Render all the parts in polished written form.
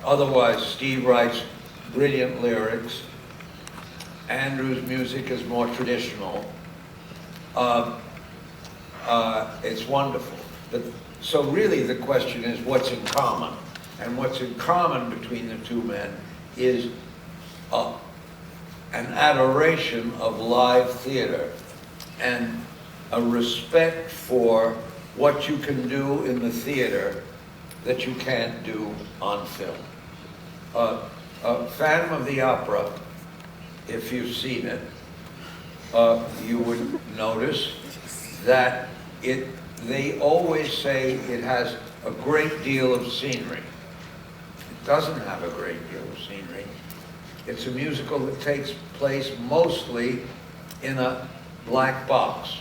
Otherwise, Steve writes brilliant lyrics. Andrew's music is more traditional. It's wonderful. So really the question is what's in common? And what's in common between the two men is an adoration of live theater and a respect for what you can do in the theater that you can't do on film. Phantom of the Opera, if you've seen it, you would notice that they always say it has a great deal of scenery. It doesn't have a great deal of scenery. It's a musical that takes place mostly in a black box,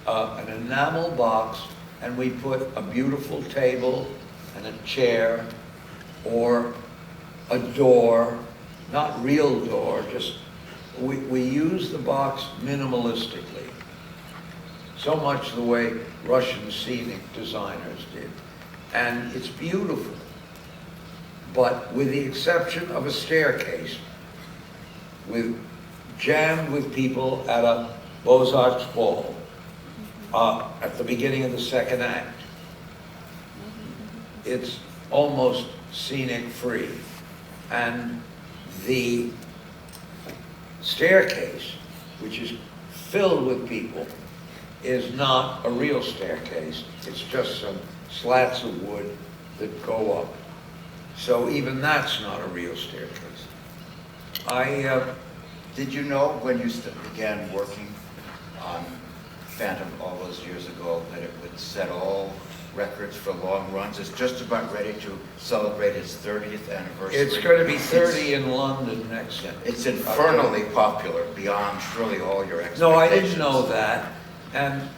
an enamel box, and we put a beautiful table and a chair or a door, not real door, just we use the box minimalistically. So much the way Russian scenic designers did. And it's beautiful. But with the exception of a staircase, jammed with people at a Beaux-Arts ball at the beginning of the second act, it's almost scenic free. And the staircase, which is filled with people, is not a real staircase. It's just some slats of wood that go up. So even that's not a real staircase. Did you know when you began working on Phantom all those years ago that it would set all records for long runs? It's just about ready to celebrate its 30th anniversary. It's going to be 30 in London next year. It's infernally popular beyond surely all your expectations. No, I didn't know that. And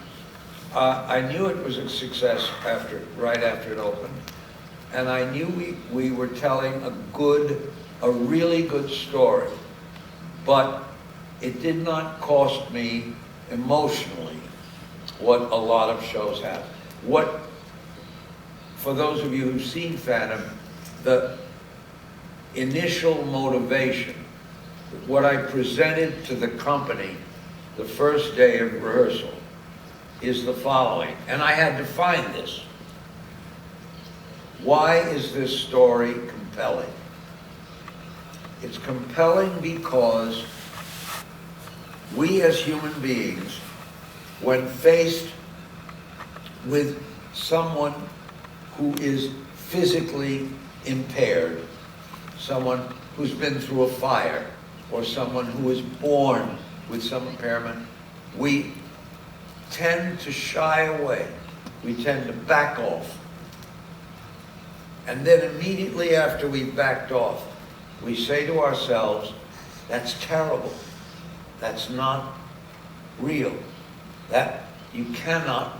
I knew it was a success right after it opened. And I knew we were telling a really good story. But it did not cost me emotionally what a lot of shows have. For those of you who've seen Phantom, the initial motivation, what I presented to the company the first day of rehearsal is the following, and I had to find this. Why is this story compelling? It's compelling because we as human beings, when faced with someone who is physically impaired, someone who's been through a fire, or someone who is born with some impairment, we tend to shy away. We tend to back off. And then immediately after we've backed off, we say to ourselves, that's terrible. That's not real. That you cannot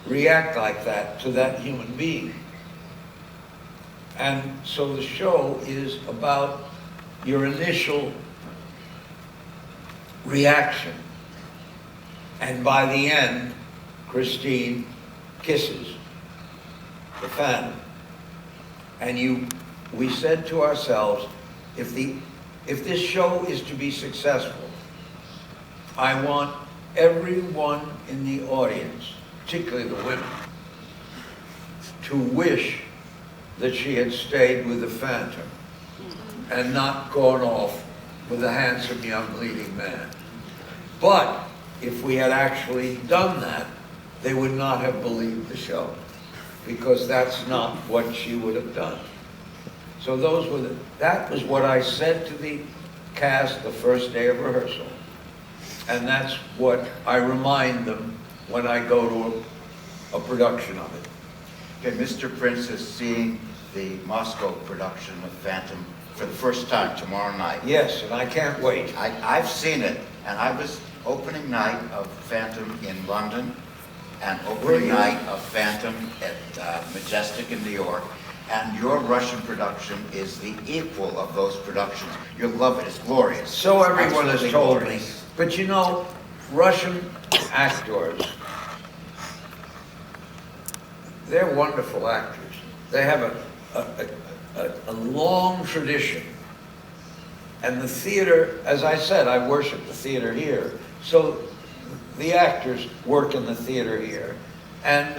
react like that to that human being. And so the show is about your initial reaction. And by the end, Christine kisses the Phantom. And we said to ourselves, if this show is to be successful, I want everyone in the audience, particularly the women, to wish that she had stayed with the Phantom and not gone off with a handsome young leading man. But if we had actually done that, they would not have believed the show, because that's not what she would have done. So that was what I said to the cast the first day of rehearsal. And that's what I remind them when I go to a production of it. Okay, Mr. Prince is seeing the Moscow production of Phantom for the first time tomorrow night. Yes, and I can't wait. I've seen it, and I was opening night of Phantom in London and opening night of Phantom at Majestic in New York. And your Russian production is the equal of those productions. You'll love it. It's glorious. So everyone has Absolutely told glorious. me. But you know, Russian actors, they're wonderful actors. They have a long tradition. And the theater, as I said, I worship the theater here. So the actors work in the theater here, and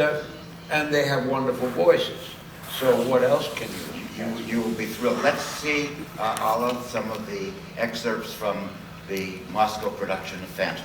they have wonderful voices. So what else can you? You will be thrilled. Let's see, Olive, some of the excerpts from the Moscow production of Phantom.